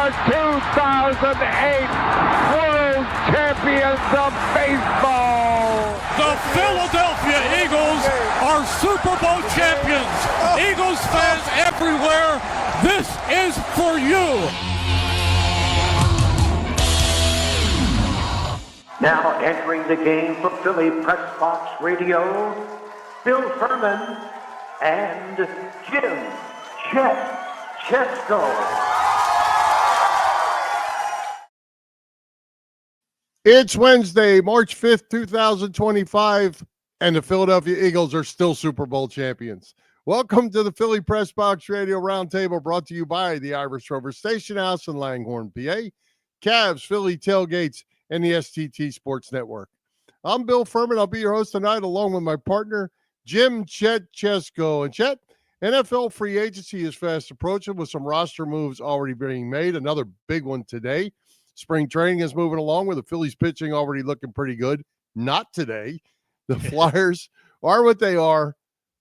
are 2008 World Champions of Baseball. The Philadelphia Eagles are Super Bowl champions. Eagles fans everywhere, this is for you. Now entering the game for Philly Press Box Radio, Bill Furman and Jim Chet Chesko. It's Wednesday, March 5th, 2025, and the Philadelphia Eagles are still Super Bowl champions. Welcome to the Philly Press Box Radio Roundtable, brought to you by the Irish Rover Station House in Langhorne, PA, Cavs, Philly Tailgates, and the STT Sports Network. I'm Bill Furman. I'll be your host tonight, along with my partner, Jim Chet Chesko. And Chet, NFL free agency is fast approaching with some roster moves already being made. Another big one today. Spring training is moving along with the Phillies pitching already looking pretty good. Not today. The Flyers are what they are.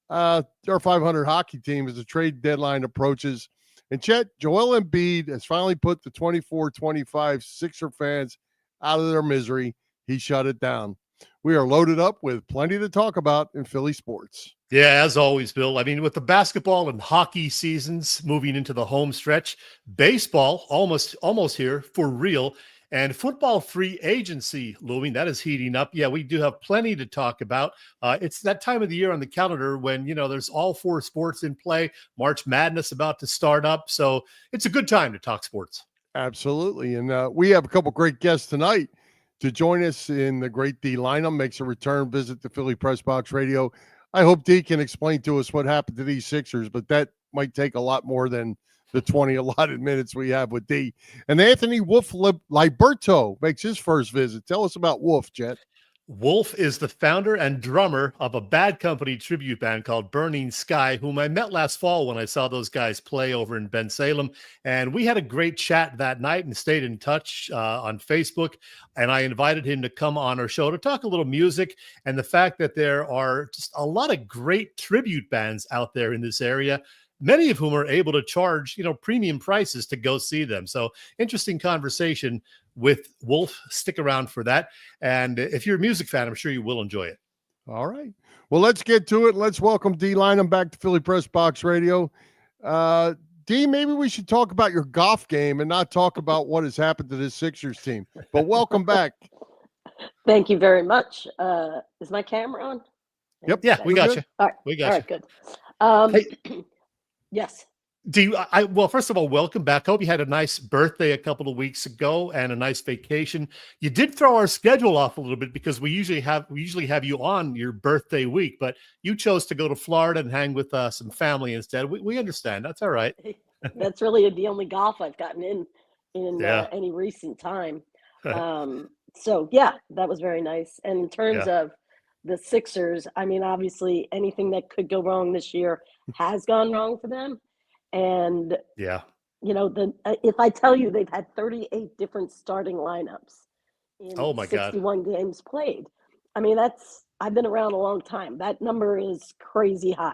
They're a 500 hockey team as the trade deadline approaches. And Chet, Joel Embiid has finally put the 24-25 Sixer fans out of their misery. He shut it down. We are loaded up with plenty to talk about in Philly sports. Yeah, as always, Bill. I mean, with the basketball and hockey seasons moving into the home stretch, baseball almost here for real, and football free agency looming, that is heating up. Yeah, we do have plenty to talk about. It's that time of the year on the calendar when, there's all four sports in play. March Madness about to start up. So it's a good time to talk sports. Absolutely. And we have a couple great guests tonight to join us in the great Dei Lynam makes a return visit to Philly Press Box Radio. I hope Dei can explain to us what happened to these Sixers, but that might take a lot more than the 20 allotted minutes we have with Dei. And Anthony Liberto makes his first visit. Tell us about Wolf, Jet. Wolf is the founder and drummer of a Bad Company tribute band called Burning Sky, whom I met last fall when I saw those guys play over in Bensalem. And we had a great chat that night and stayed in touch on Facebook. And I invited him to come on our show to talk a little music and the fact that there are just a lot of great tribute bands out there in this area, many of whom are able to charge, premium prices to go see them. So interesting conversation with Wolf. Stick around for that. And if you're a music fan, I'm sure you will enjoy it. All right. Well, let's get to it. Let's welcome Dei Lynam back to Philly Press Box Radio. Dei, maybe we should talk about your golf game and not talk about what has happened to this Sixers team. But welcome back. Thank you very much. Is my camera on? Yep. Yeah, we got you. All right. We got you. All right, good. Hey, yes. Well, first of all, welcome back. Hope you had a nice birthday a couple of weeks ago and a nice vacation. You did throw our schedule off a little bit because we usually have you on your birthday week, but you chose to go to Florida and hang with some family instead. We understand. That's all right. That's really the only golf I've gotten in any recent time. So yeah, that was very nice. And in terms of the Sixers, I mean, obviously anything that could go wrong this year has gone wrong for them. And if I tell you they've had 38 different starting lineups in 61 games played, I mean, I've been around a long time. That number is crazy high.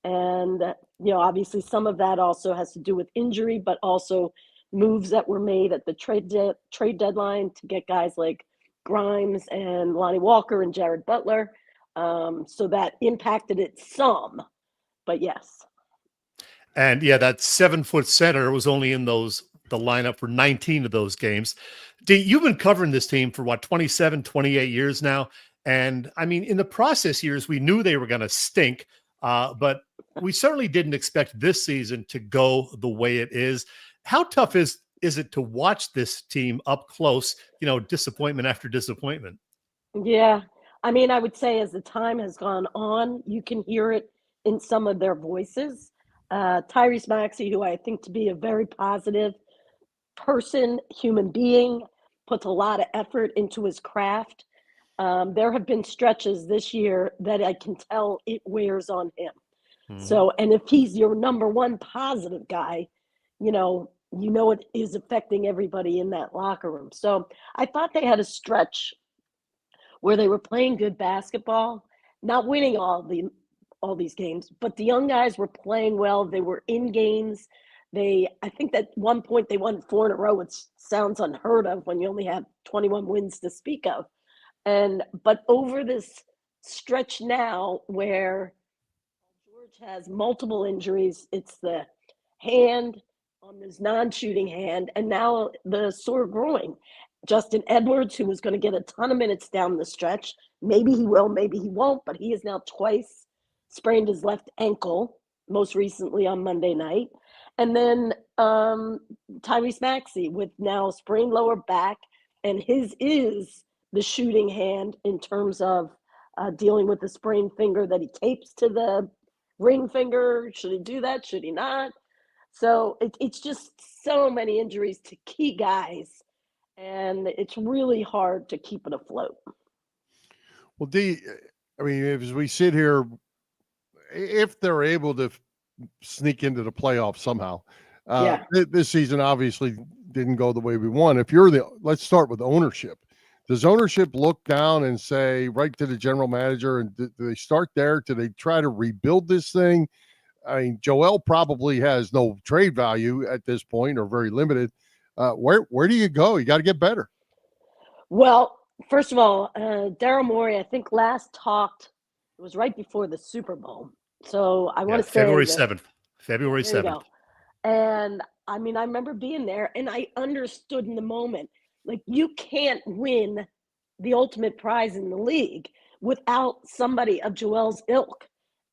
And, obviously some of that also has to do with injury, but also moves that were made at the trade deadline to get guys like Grimes and Lonnie Walker and Jared Butler. So that impacted it some, but yes. And that 7-foot center was only in the lineup for 19 of those games. Dei, you've been covering this team for 27, 28 years now. And I mean, in the process years, we knew they were going to stink, but we certainly didn't expect this season to go the way it is. How tough is it to watch this team up close, disappointment after disappointment? Yeah. I mean, I would say as the time has gone on, you can hear it in some of their voices. Tyrese Maxey, who I think to be a very positive person, human being, puts a lot of effort into his craft. There have been stretches this year that I can tell it wears on him. So, and if he's your number one positive guy, it is affecting everybody in that locker room. So I thought they had a stretch where they were playing good basketball, not winning all these games, but the young guys were playing well. They were in games I think at one point they won 4 in a row, which sounds unheard of when you only have 21 wins to speak of. But over this stretch now where George has multiple injuries, it's the hand on his non-shooting hand, and now the sore groin. Justin Edwards, who was going to get a ton of minutes down the stretch, maybe he will, maybe he won't, but he has now twice sprained his left ankle, most recently on Monday night. And then Tyrese Maxey with now sprained lower back, and his is the shooting hand in terms of dealing with the sprained finger that he tapes to the ring finger. Should he do that? Should he not? So it's just so many injuries to key guys, and it's really hard to keep it afloat. Well, Dee, I mean, as we sit here, if they're able to sneak into the playoffs somehow, this season obviously didn't go the way we want. If you're let's start with ownership. Does ownership look down and say right to the general manager, and do they start there? Do they try to rebuild this thing? I mean, Joel probably has no trade value at this point, or very limited. Where do you go? You got to get better. Well, first of all, Daryl Morey, I think last talked, it was right before the Super Bowl. So I want to say February 7th. February 7th. And I mean, I remember being there, and I understood in the moment, like, you can't win the ultimate prize in the league without somebody of Joel's ilk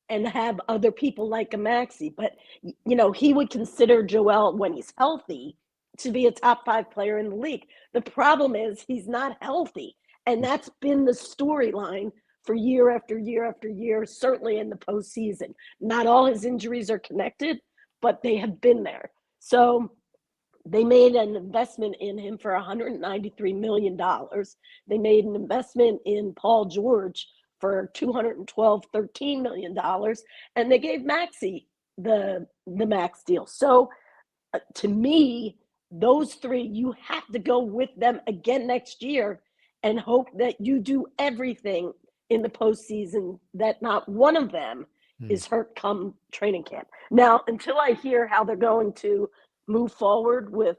and have other people like a Maxey. But, you know, he would consider Joel, when he's healthy, to be a top 5 player in the league. The problem is he's not healthy. And that's been the storyline for year after year after year, certainly in the postseason. Not all his injuries are connected, but they have been there. So they made an investment in him for $193 million. They made an investment in Paul George for $13 million. And they gave Maxey the max deal. So to me, those 3, you have to go with them again next year and hope that you do everything in the postseason, that not one of them is hurt come training camp. Now, until I hear how they're going to move forward with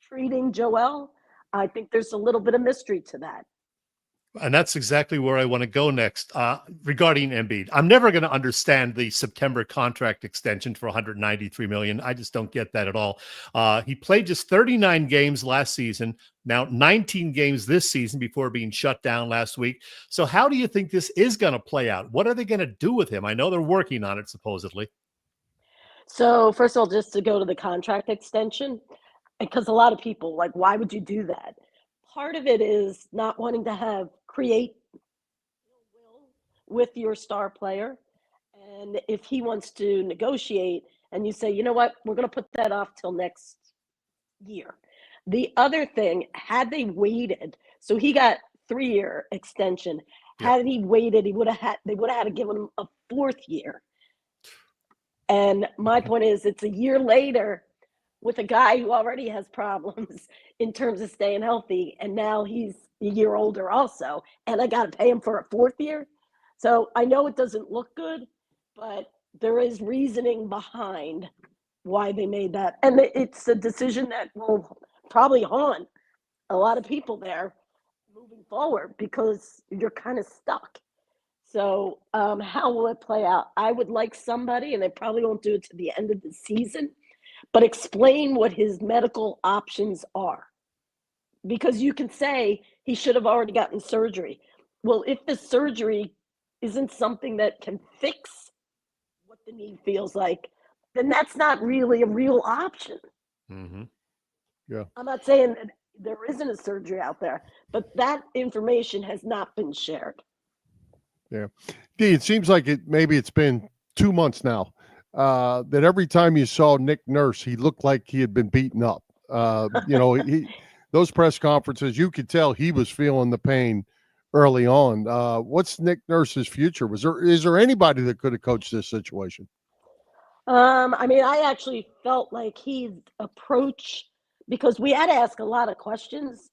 treating Joel, I think there's a little bit of mystery to that. And that's exactly where I want to go next regarding Embiid. I'm never going to understand the September contract extension for $193 million. I just don't get that at all. He played just 39 games last season, now 19 games this season before being shut down last week. So how do you think this is going to play out? What are they going to do with him? I know they're working on it, supposedly. So first of all, just to go to the contract extension, because a lot of people, like, why would you do that? Part of it is not wanting to create with your star player. And if he wants to negotiate and you say, you know what, we're going to put that off till next year. The other thing, had they waited, so he got 3-year extension. Had he waited, they would have had to give him a 4th year. And my point is, it's a year later with a guy who already has problems in terms of staying healthy, and now he's a year older also, and I got to pay him for a 4th year. So I know it doesn't look good, but there is reasoning behind why they made that. And it's a decision that will probably haunt a lot of people there moving forward, because you're kind of stuck. So how will it play out? I would like somebody, and they probably won't do it to the end of the season, but explain what his medical options are. Because you can say he should have already gotten surgery. Well, if the surgery isn't something that can fix what the knee feels like, then that's not really a real option. Mm-hmm. Yeah. I'm not saying that there isn't a surgery out there, but that information has not been shared. Yeah. Dee, it seems like maybe it's been 2 months now that every time you saw Nick Nurse, he looked like he had been beaten up. Those press conferences, you could tell he was feeling the pain early on. What's Nick Nurse's future? Is there anybody that could have coached this situation? I mean, I actually felt like his approach, because we had to ask a lot of questions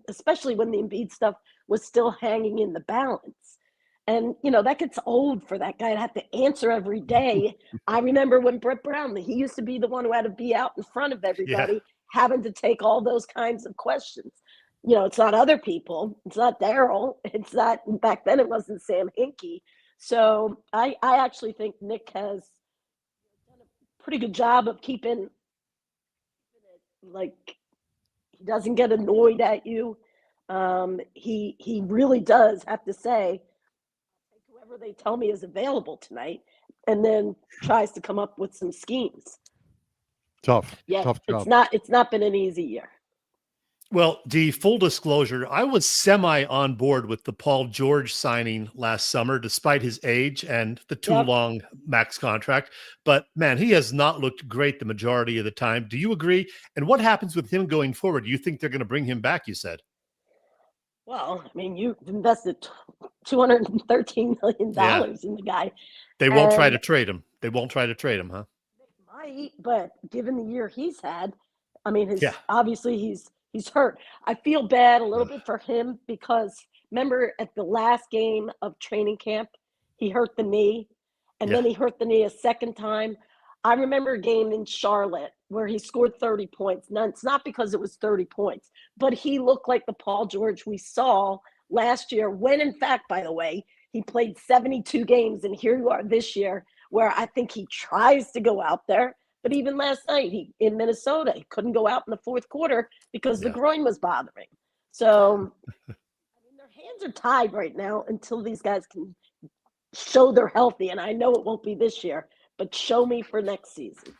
especially when the Embiid stuff was still hanging in the balance. And, that gets old for that guy to have to answer every day. I remember when Brett Brown, he used to be the one who had to be out in front of everybody, having to take all those kinds of questions. It's not other people. It's not Daryl. It's not, back then it wasn't Sam Hinkie. So I actually think Nick has done a pretty good job of keeping it, like, he doesn't get annoyed at you. He really does have to say, whoever they tell me is available tonight, and then tries to come up with some schemes. Tough job. It's not been an easy year. Well, the full disclosure, I was semi on board with the Paul George signing last summer, despite his age and the too long max contract. But man, he has not looked great the majority of the time. Do you agree? And what happens with him going forward? Do you think they're going to bring him back? You said. Well, I mean, you invested $213 million in the guy. They won't try to trade him. They won't try to trade him, huh? They might, but given the year he's had, I mean, obviously he's hurt. I feel bad a little bit for him because remember at the last game of training camp, he hurt the knee, and then he hurt the knee a second time. I remember a game in Charlotte where he scored 30 points. Now, it's not because it was 30 points, but he looked like the Paul George we saw last year when, in fact, by the way, he played 72 games, and here you are this year where I think he tries to go out there. But even last night, in Minnesota, he couldn't go out in the fourth quarter because the groin was bothering. So, I mean, their hands are tied right now until these guys can show they're healthy. And I know it won't be this year, but show me for next season.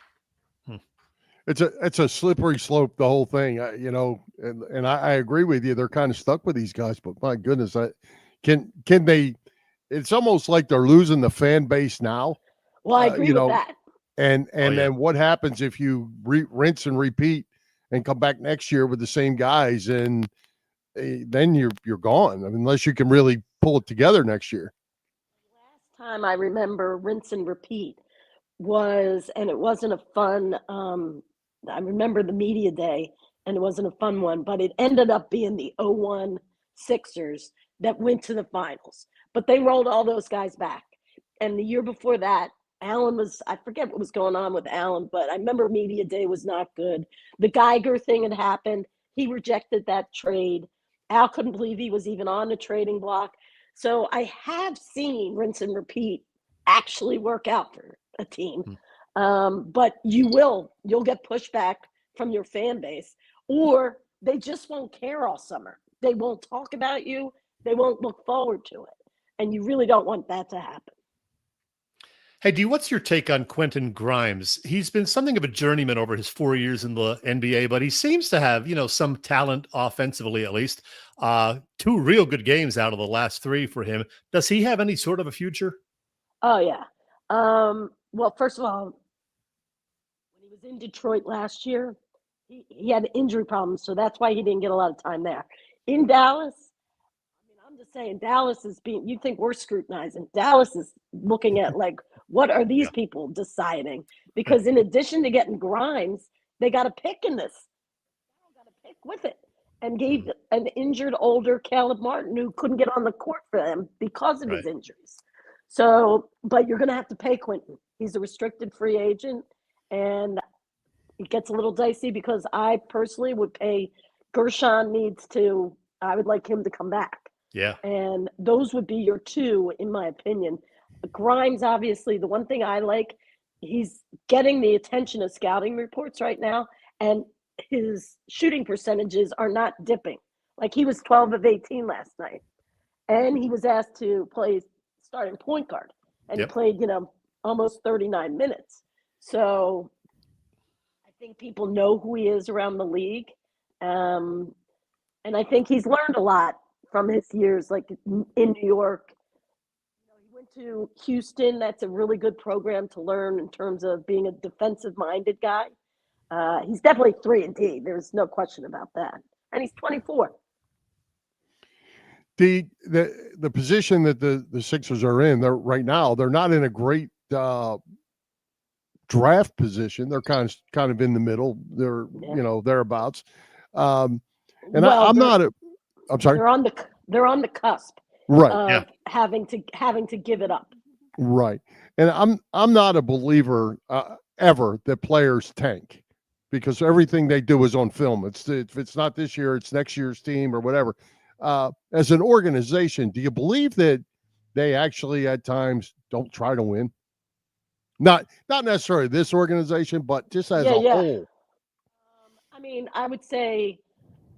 It's a slippery slope, the whole thing, and I agree with you. They're kind of stuck with these guys, but my goodness, can they? It's almost like they're losing the fan base now. Well, I agree with that. And then what happens if you rinse and repeat and come back next year with the same guys, and then you're gone. I mean, unless you can really pull it together next year. Last time I remember rinse and repeat and it wasn't a fun. I remember the media day, and it wasn't a fun one, but it ended up being the 0-1 Sixers that went to the finals. But they rolled all those guys back. And the year before that, I forget what was going on with Allen, but I remember media day was not good. The Geiger thing had happened. He rejected that trade. Al couldn't believe he was even on the trading block. So I have seen rinse and repeat actually work out for a team. But you'll get pushback from your fan base, or they just won't care all summer. They won't talk about you. They won't look forward to it. And you really don't want that to happen. Hey, D, what's your take on Quentin Grimes? He's been something of a journeyman over his 4 years in the NBA, but he seems to have, some talent offensively, at least. 2 real good games out of the last 3 for him. Does he have any sort of a future? Oh, yeah. Well, first of all, when he was in Detroit last year, he had injury problems, so that's why he didn't get a lot of time there. In Dallas, I'm just saying, Dallas is you think we're scrutinizing. Dallas is looking at, what are these people deciding? Because in addition to getting Grimes, they got a pick in this. They got a pick with it, and gave an injured older Caleb Martin who couldn't get on the court for them because of his injuries. So, but you're going to have to pay Quentin. He's a restricted free agent, and it gets a little dicey because I personally would pay. Gershon I would like him to come back. Yeah. And those would be your 2, in my opinion. Grimes, obviously, the one thing I like, he's getting the attention of scouting reports right now, and his shooting percentages are not dipping. Like, he was 12 of 18 last night, and he was asked to play starting point guard, and he played, almost 39 minutes. So I think people know who he is around the league. And I think he's learned a lot from his years, like in New York. He went to Houston. That's a really good program to learn in terms of being a defensive-minded guy. He's definitely 3-and-D. There's no question about that. And he's 24. The position that the Sixers are in, they're not in a great draft position. They're kind of in the middle. They're thereabouts. I'm sorry. They're on the cusp. Right. of having to give it up. Right. And I'm not a believer ever that players tank, because everything they do is on film. If it's not this year, it's next year's team or whatever. As an organization, do you believe that they actually at times don't try to win? Not necessarily this organization, but just as a whole. I mean, I would say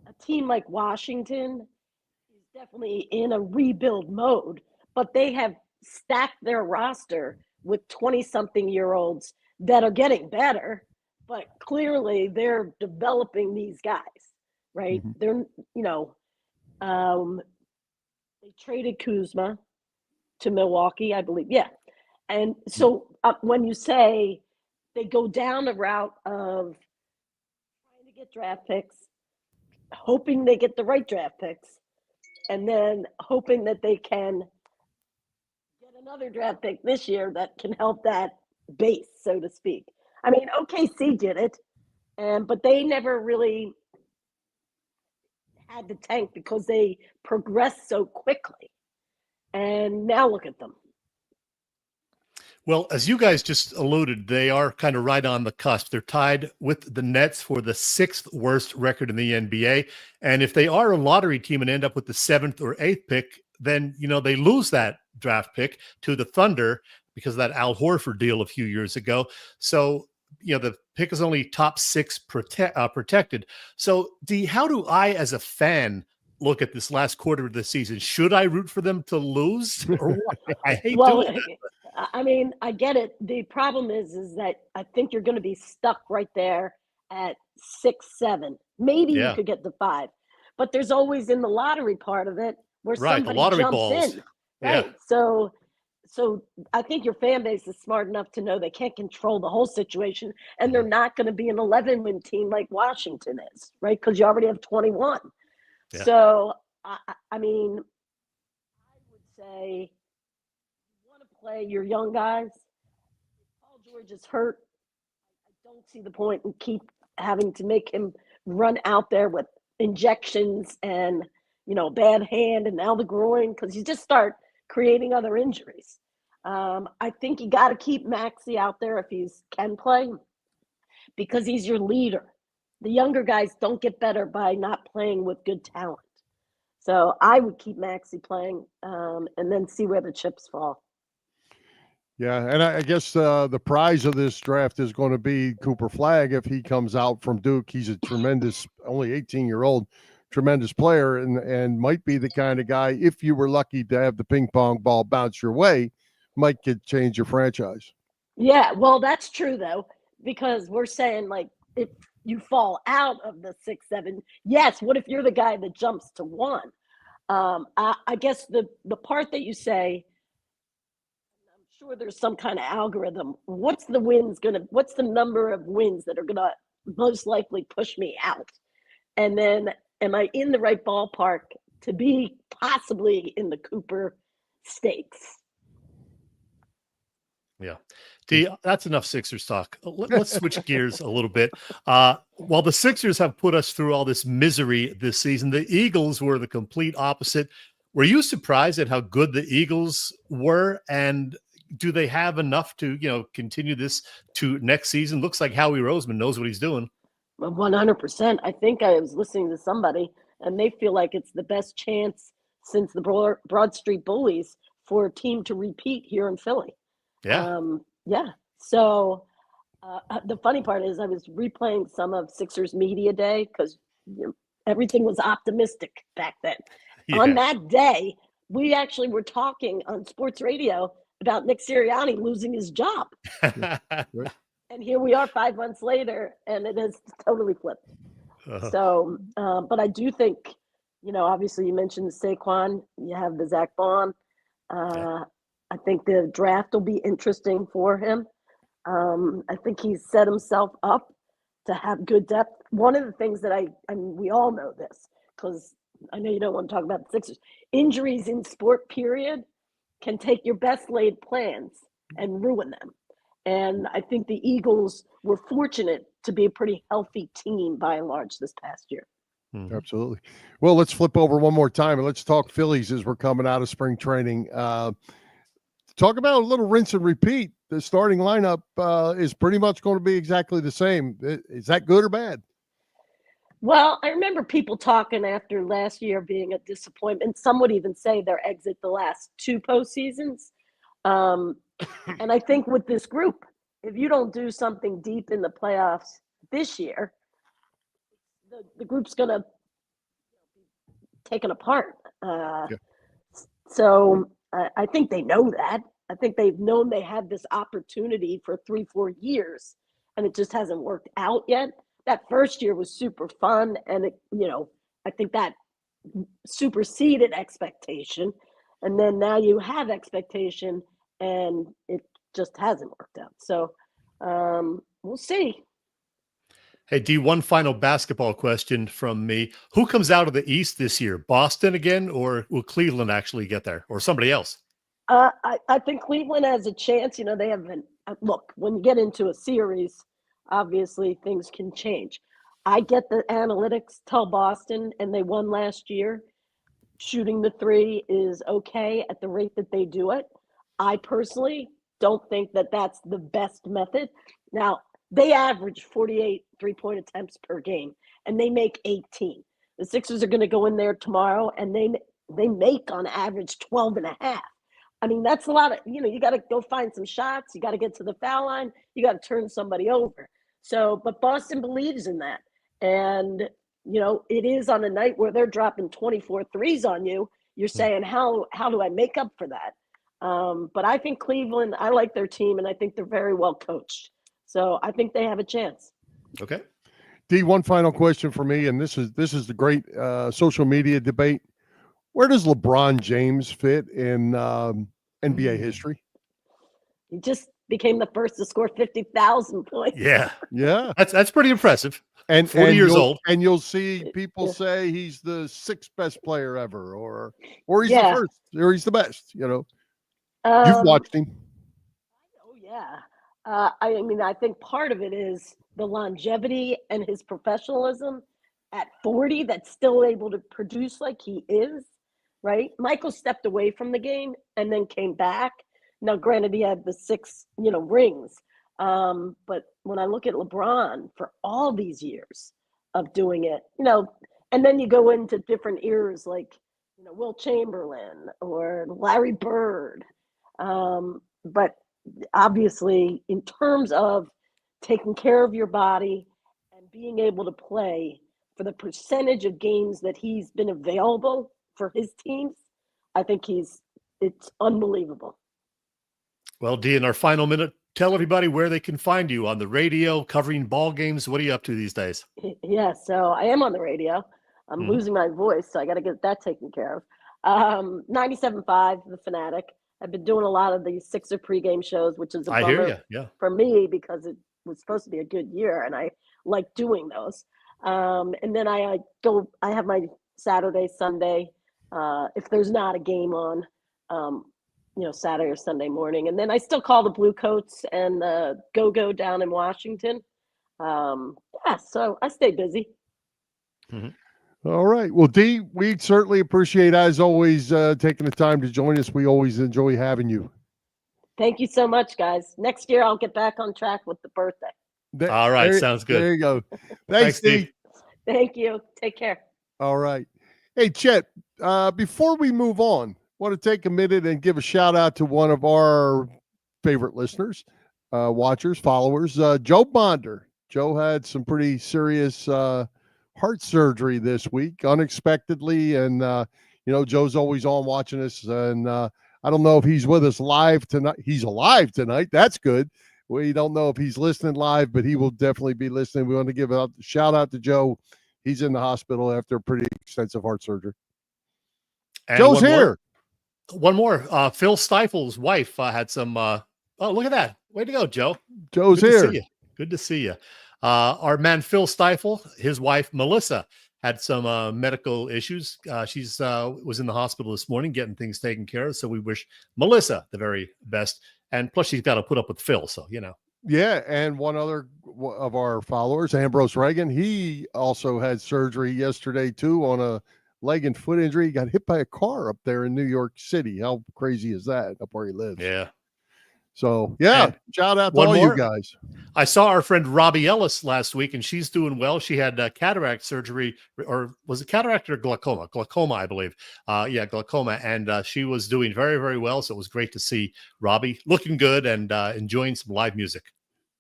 a team like Washington is definitely in a rebuild mode, but they have stacked their roster with 20-something-year-olds that are getting better, but clearly they're developing these guys, right? Mm-hmm. They're, they traded Kuzma to Milwaukee, I believe. Yeah. And so when you say they go down the route of trying to get draft picks, hoping they get the right draft picks, and then hoping that they can get another draft pick this year that can help that base, so to speak. I mean, OKC did it, but they never really had the tank because they progressed so quickly. And now look at them. Well, as you guys just alluded, they are kind of right on the cusp. They're tied with the Nets for the 6th worst record in the NBA. And if they are a lottery team and end up with the 7th or 8th pick, then, they lose that draft pick to the Thunder because of that Al Horford deal a few years ago. So, the pick is only top 6 protected. So, how do I, as a fan, look at this last quarter of the season? Should I root for them to lose, or what? I hate doing that. I mean, I get it. The problem is that I think you're going to be stuck right there at 6, 7. Maybe you could get to 5, but there's always in the lottery part of it where somebody jumps balls. in, right? Yeah. So I think your fan base is smart enough to know they can't control the whole situation, and they're not going to be an 11-win team like Washington is, right? Because you already have 21. Yeah. So I mean, I would say, play your young guys. Paul George is hurt. I don't see the point in keep having to make him run out there with injections and bad hand and now the groin, because you just start creating other injuries. I think you got to keep Maxey out there if he can play, because he's your leader. The younger guys don't get better by not playing with good talent. So I would keep Maxey playing and then see where the chips fall. Yeah, and I guess the prize of this draft is going to be Cooper Flagg if he comes out from Duke. He's a tremendous, only 18-year-old, tremendous player, and might be the kind of guy, if you were lucky to have the ping pong ball bounce your way, might change your franchise. Yeah, well, that's true, though, because we're saying, like, if you fall out of the 6, 7, yes, what if you're the guy that jumps to 1? I guess the part that you say, sure there's some kind of algorithm. What's the number of wins that are gonna most likely push me out? And then am I in the right ballpark to be possibly in the Cooper stakes? Yeah. That's enough Sixers talk. Let's switch gears a little bit. While the Sixers have put us through all this misery this season, the Eagles were the complete opposite. Were you surprised at how good the Eagles were? And do they have enough to, continue this to next season? Looks like Howie Roseman knows what he's doing. 100%. I think I was listening to somebody, and they feel like it's the best chance since the Broad Street Bullies for a team to repeat here in Philly. Yeah. Yeah. So the funny part is I was replaying some of Sixers Media Day because everything was optimistic back then. Yeah. On that day, we actually were talking on sports radio about Nick Sirianni losing his job. And here we are 5 months later, and it has totally flipped. So, but I do think, obviously you mentioned the Saquon, you have the Zach Bond. I think the draft will be interesting for him. I think he's set himself up to have good depth. One of the things that we all know this, because I know you don't want to talk about the Sixers. Injuries in sport, period, can take your best laid plans and ruin them. And I think the Eagles were fortunate to be a pretty healthy team by and large this past year. Absolutely. Well, let's flip over one more time and let's talk Phillies as we're coming out of spring training. Talk about a little rinse and repeat. The starting lineup is pretty much going to be exactly the same. Is that good or bad? Well, I remember people talking after last year being a disappointment. Some would even say their exit the last 2 postseasons. And I think with this group, if you don't do something deep in the playoffs this year, the group's going to be taken apart. So I think they know that. I think they've known they had this opportunity for 3-4 years, and it just hasn't worked out yet. That first year was super fun, and I think that superseded expectation. And then now you have expectation, and it just hasn't worked out. So we'll see. Hey, D, one final basketball question from me. Who comes out of the East this year? Boston again, or will Cleveland actually get there, or somebody else? I think Cleveland has a chance. They haven't. Look, when you get into a series, obviously things can change. I get the analytics tell Boston, and they won last year. Shooting the 3 is okay at the rate that they do it. I personally don't think that that's the best method. Now, they average 48 3-point attempts per game, and they make 18. The Sixers are going to go in there tomorrow, and they make on average 12 and a half. I mean, that's a lot of, you got to go find some shots. You got to get to the foul line. You got to turn somebody over. So, but Boston believes in that. And, it is on a night where they're dropping 24 threes on you. You're saying, how do I make up for that? But I think Cleveland, I like their team, and I think they're very well coached. So I think they have a chance. Okay. D, one final question for me, and this is the great social media debate. Where does LeBron James fit in NBA history? He just became the first to score 50,000 points. Yeah. That's pretty impressive. And 40 years old. And you'll see people say he's the 6th best player ever, or he's the first, or he's the best. You've watched him. Oh yeah. I think part of it is the longevity and his professionalism at 40 that's still able to produce like he is, right? Michael stepped away from the game and then came back. Now, granted, he had the 6, rings. But when I look at LeBron for all these years of doing it, and then you go into different eras like, Will Chamberlain or Larry Bird. But obviously, in terms of taking care of your body and being able to play for the percentage of games that he's been available for his teams, I think it's unbelievable. Well, D, in our final minute, tell everybody where they can find you on the radio, covering ball games. What are you up to these days? Yeah, so I am on the radio. I'm losing my voice, so I got to get that taken care of. 97.5, The Fanatic. I've been doing a lot of these Sixer pregame shows, which is a bummer for me because it was supposed to be a good year, and I like doing those. And then I have my Saturday, Sunday, if there's not a game on, Saturday or Sunday morning. And then I still call the Blue Coats and the Go-Go down in Washington. So I stay busy. All right. Well, D, we certainly appreciate, as always, taking the time to join us. We always enjoy having you. Thank you so much, guys. Next year, I'll get back on track with the birthday. All right. Sounds good. There you go. Thanks, D. Thank you. Take care. All right. Hey, Chet, before we move on, I want to take a minute and give a shout out to one of our favorite listeners, watchers, followers, Joe Bonder. Joe had some pretty serious heart surgery this week, unexpectedly. And, Joe's always on watching us. And I don't know if he's with us live tonight. He's alive tonight. That's good. We don't know if he's listening live, but he will definitely be listening. We want to give a shout out to Joe. He's in the hospital after a pretty extensive heart surgery. And Joe's here. One more. Phil Stifel's wife had some. Oh, look at that! Way to go, Joe. Joe's here. Good to see you. Our man Phil Stifel, his wife Melissa, had some medical issues. She's was in the hospital this morning getting things taken care of. So we wish Melissa the very best. And plus, she's got to put up with Phil. So Yeah, and one other of our followers, Ambrose Reagan, he also had surgery yesterday too on a leg and foot injury. He got hit by a car up there in New York City. How crazy is that up where he lives? Yeah. So, yeah, And shout out to all you guys. I saw our friend Robbie Ellis last week, and she's doing well. She had cataract surgery, or was it cataract or glaucoma? Glaucoma, I believe. Yeah, glaucoma. And she was doing very, very well. So it was great to see Robbie looking good and enjoying some live music.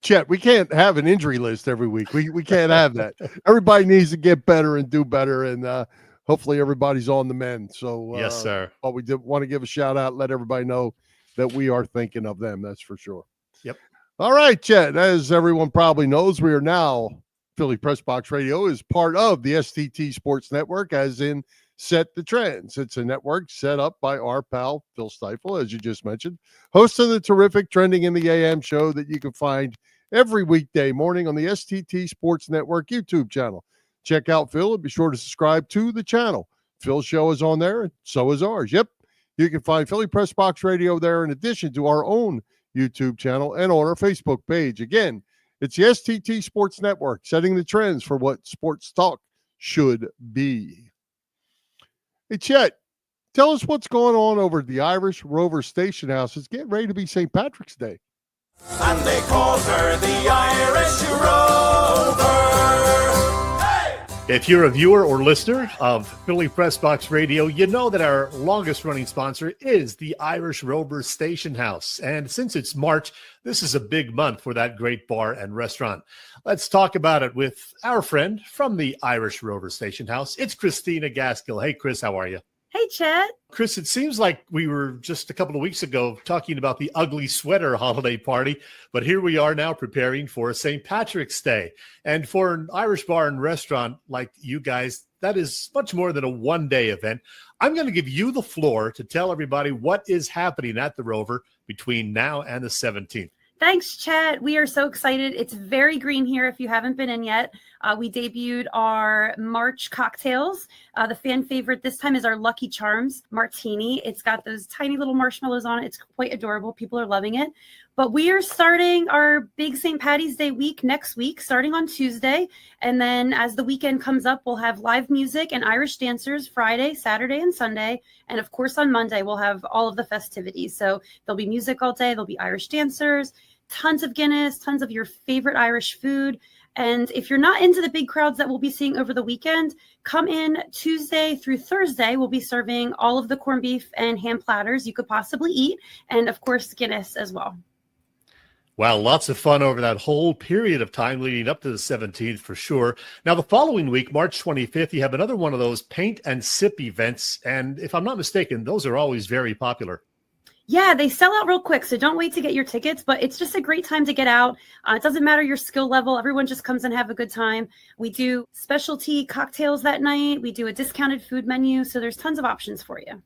Chet, we can't have an injury list every week. We can't have that. Everybody needs to get better and do better, and hopefully everybody's on the mend. So, yes, sir. But we did want to give a shout out, let everybody know that we are thinking of them. That's for sure. Yep. All right, Chet, as everyone probably knows, we are now, Philly Press Box Radio is part of the STT Sports Network, as in Set the Trends. It's a network set up by our pal, Phil Stiefel, as you just mentioned, host of the terrific Trending in the AM show that you can find every weekday morning on the STT Sports Network YouTube channel. Check out Phil and be sure to subscribe to the channel. Phil's show is on there, and so is ours. Yep. You can find Philly Press Box Radio there in addition to our own YouTube channel and on our Facebook page. Again, it's the STT Sports Network, setting the trends for what sports talk should be. Hey, Chet, tell us what's going on over at the Irish Rover Station House. It's getting ready to be St. Patrick's Day. And they call her the Irish Rover. If you're a viewer or listener of Philly Press Box Radio, you know that our longest running sponsor is the Irish Rover Station House. And since it's March, this is a big month for that great bar and restaurant. Let's talk about it with our friend from the Irish Rover Station House. It's Christina Gaskill. Hey, Chris, how are you? Hey, Chet. Chris, it seems like we were just a couple of weeks ago talking about the ugly sweater holiday party, but here we are now preparing for St. Patrick's Day. And for an Irish bar and restaurant like you guys, that is much more than a one-day event. I'm going to give you the floor to tell everybody what is happening at the Rover between now and the 17th. Thanks, Chet. We are so excited. It's very green here if you haven't been in yet. We debuted our March cocktails. The fan favorite this time is our Lucky Charms Martini. It's got those tiny little marshmallows on it. It's quite adorable. People are loving it. But we are starting our big St. Patty's Day week next week, starting on Tuesday. And then as the weekend comes up, we'll have live music and Irish dancers Friday, Saturday, and Sunday. And of course, on Monday, we'll have all of the festivities. So there'll be music all day. There'll be Irish dancers, tons of Guinness, tons of your favorite Irish food. And if you're not into the big crowds that we'll be seeing over the weekend, come in Tuesday through Thursday. We'll be serving all of the corned beef and ham platters you could possibly eat. And of course, Guinness as well. Wow, lots of fun over that whole period of time leading up to the 17th for sure. Now, the following week, March 25th, you have another one of those paint and sip events. And if I'm not mistaken, those are always very popular. Yeah, they sell out real quick, so don't wait to get your tickets, but it's just a great time to get out. It doesn't matter your skill level. Everyone just comes and have a good time. We do specialty cocktails that night. We do a discounted food menu, so there's tons of options for you.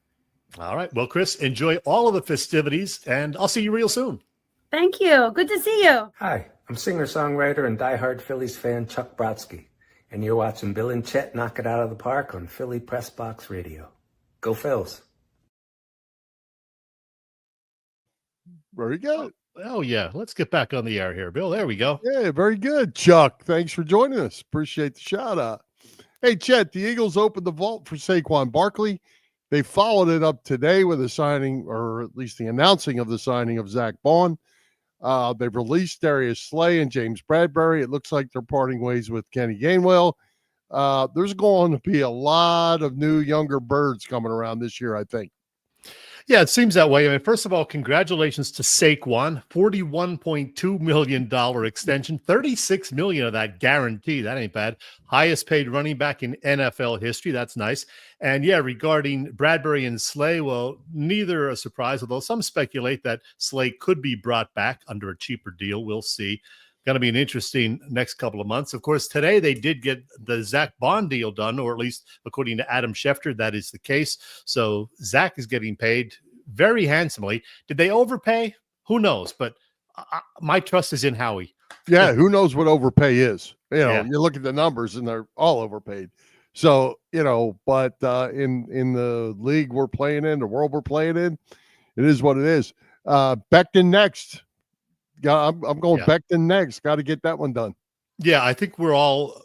All right. Well, Chris, enjoy all of the festivities, and I'll see you real soon. Thank you. Good to see you. Hi, I'm singer-songwriter and diehard Phillies fan Chuck Brodsky, and you're watching Bill and Chet knock it out of the park on Philly Press Box Radio. Go Phils. Very good. Oh, yeah. Let's get back on the air here, Bill. There we go. Yeah, very good, Chuck. Thanks for joining us. Appreciate the shout out. Hey, Chet, the Eagles opened the vault for Saquon Barkley. They followed it up today with a signing, or at least the announcing of the signing of Zach Bond. They've released Darius Slay and James Bradbury. It looks like they're parting ways with Kenny Gainwell. There's going to be a lot of new younger birds coming around this year, I think. Yeah, it seems that way. I mean, first of all, congratulations to Saquon, $41.2 million extension, $36 million of that guaranteed. That ain't bad. Highest paid running back in NFL history. That's nice. And yeah, regarding Bradbury and Slay, well, neither a surprise, although some speculate that Slay could be brought back under a cheaper deal. We'll see. Going to be an interesting next couple of months. Of course, today they did get the Zach Bond deal done, or at least according to Adam Schefter, that is the case. So Zach is getting paid very handsomely. Did they overpay? Who knows? But my trust is in Howie. Yeah, who knows what overpay is? You know, you look at the numbers and they're all overpaid. So, you know, but in the league we're playing in, the world we're playing in, it is what it is. Becton next. I'm going Becton next. Got to get that one done. Yeah, I think we're all,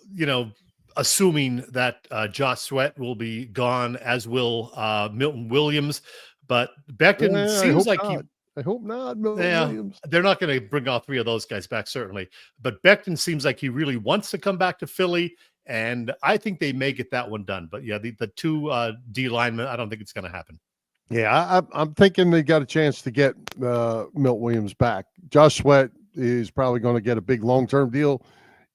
assuming that Josh Sweat will be gone, as will Milton Williams. But Becton seems like I hope not. Milton Williams. They're not going to bring all three of those guys back, certainly. But Becton seems like he really wants to come back to Philly, and I think they may get that one done. But yeah, the two D linemen, I don't think it's going to happen. Yeah, I'm thinking they got a chance to get Milton Williams back. Josh Sweat is probably going to get a big long-term deal.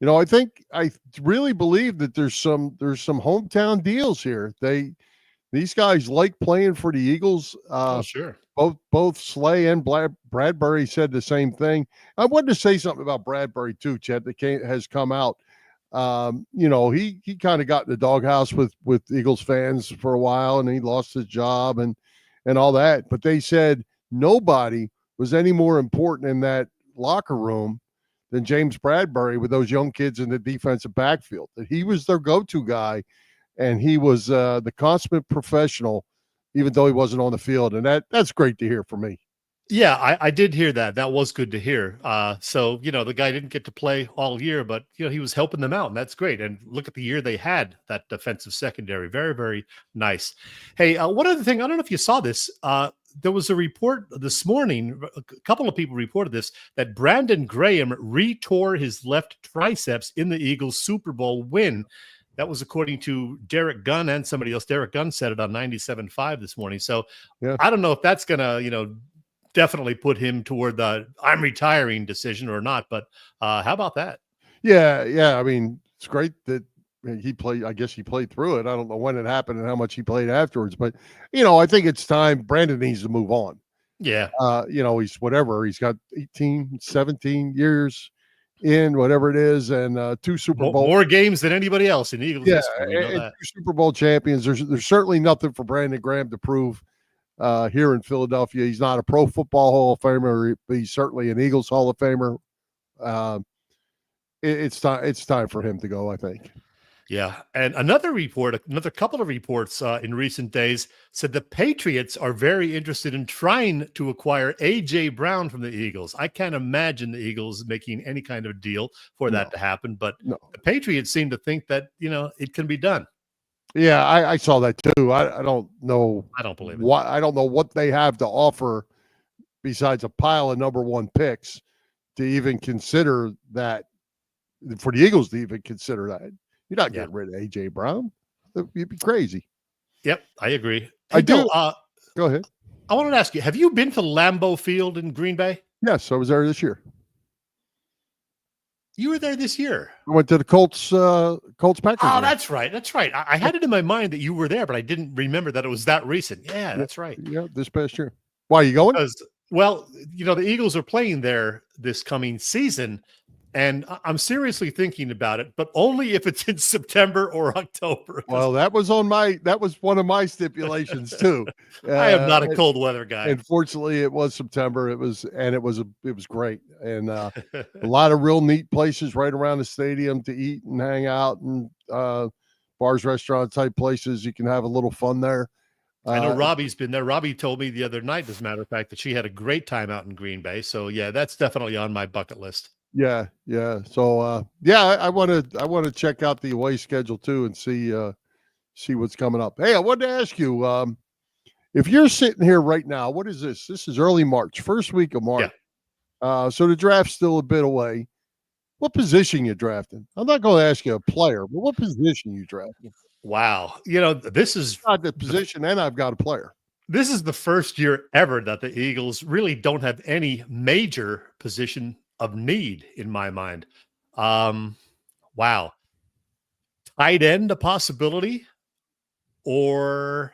I really believe that there's some hometown deals here. These guys like playing for the Eagles. Sure. Both Slay and Bradbury said the same thing. I wanted to say something about Bradbury too, Chet, that has come out. He kind of got in the doghouse with Eagles fans for a while, and he lost his job and all that. But they said nobody was any more important in that locker room than James Bradbury with those young kids in the defensive backfield. That he was their go-to guy, and he was the consummate professional, even though he wasn't on the field. And that's great to hear for me. Yeah, I did hear that. That was good to hear. So, the guy didn't get to play all year, but, he was helping them out, and that's great. And look at the year they had, that defensive secondary. Very, very nice. Hey, one other thing, I don't know if you saw this. There was a report this morning, a couple of people reported this, that Brandon Graham re-tore his left triceps in the Eagles Super Bowl win. That was according to Derek Gunn and somebody else. Derek Gunn said it on 97.5 this morning. So I don't know if that's going to, definitely put him toward the I'm retiring decision or not. But how about that? Yeah. I mean, it's great that he played. I guess he played through it. I don't know when it happened and how much he played afterwards. But, I think it's time. Brandon needs to move on. Yeah. He's whatever. He's got 18, 17 years in, whatever it is, and 2 Super Bowl. More games than anybody else in Eagles history. And 2 Super Bowl champions. There's certainly nothing for Brandon Graham to prove here in Philadelphia. He's not a Pro Football Hall of Famer, but he's certainly an Eagles Hall of Famer. It's time for him to go, I think. Yeah. And another couple of reports in recent days said the Patriots are very interested in trying to acquire A.J. Brown from the Eagles. I can't imagine the Eagles making any kind of deal for that to happen, but the Patriots seem to think that, it can be done. Yeah, I saw that too. I don't know. I don't believe it. I don't know what they have to offer besides a pile of number 1 picks to even consider that, for the Eagles to even consider that. You're not getting rid of A.J. Brown. You'd be crazy. Yep, I agree. Hey, I do. Bill, go ahead. I wanted to ask you, have you been to Lambeau Field in Green Bay? Yes, I was there this year. You were there this year. I went to the Colts Packers. Oh, that's right. That's right. I had it in my mind that you were there, but I didn't remember that it was that recent. Yeah, that's right. Yeah, this past year. Why are you going? Because, well, the Eagles are playing there this coming season, and I'm seriously thinking about it, but only if it's in September or October. Well, that was one of my stipulations too. I am not a cold weather guy. Unfortunately, it was September. It was great, and a lot of real neat places right around the stadium to eat and hang out, and bars, restaurant type places. You can have a little fun there. I know Robbie's been there. Robbie told me the other night, as a matter of fact, that she had a great time out in Green Bay. So yeah, that's definitely on my bucket list. Yeah. So I want to check out the away schedule too and see what's coming up. Hey, I wanted to ask you, if you're sitting here right now, what is this? This is early March, first week of March. Yeah. So the draft's still a bit away. What position you drafting? I'm not going to ask you a player, but what position you drafting? Wow. This is not the position, and I've got a player. This is the first year ever that the Eagles really don't have any major position of need in my mind. Wow. Tight end, a possibility, or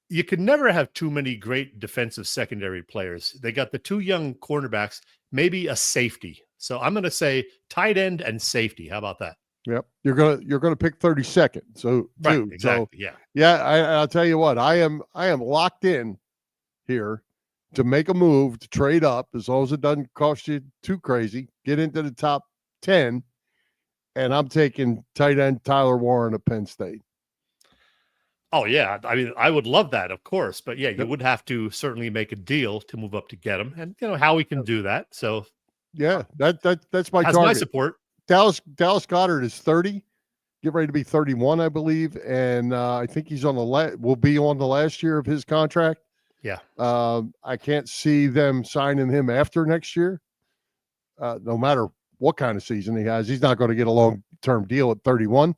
you can never have too many great defensive secondary players. They got the 2 young cornerbacks, maybe a safety. So I'm going to say tight end and safety. How about that? Yep. You're going to pick 32nd. So right, exactly. So, I'll tell you what, I am locked in here to make a move, to trade up, as long as it doesn't cost you too crazy, get into the top 10, and I'm taking tight end Tyler Warren of Penn State. Oh, yeah. I mean, I would love that, of course. But, yeah, you would have to certainly make a deal to move up to get him. And, Howie can do that. So, Yeah, that's my has target. my support. Dallas Goedert is 30, get ready to be 31, I believe. And I think he's on will be on the last year of his contract. Yeah. I can't see them signing him after next year. No matter what kind of season he has, he's not going to get a long-term deal at 31.